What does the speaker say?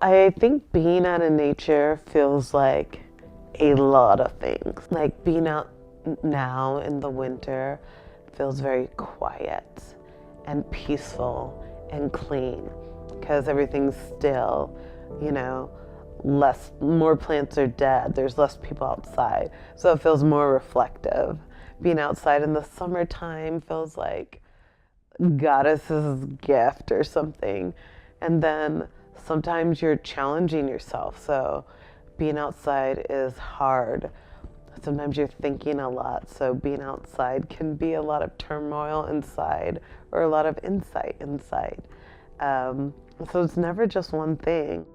I think being out in nature feels like a lot of things. Like being out now in the winter feels very quiet and peaceful and clean because everything's still, you know, more plants are dead, there's less people outside, so it feels more reflective. Being outside in the summertime feels like goddess's gift or something. And then sometimes you're challenging yourself. So being outside is hard. Sometimes you're thinking a lot. So being outside can be a lot of turmoil inside or a lot of insight inside. So it's never just one thing.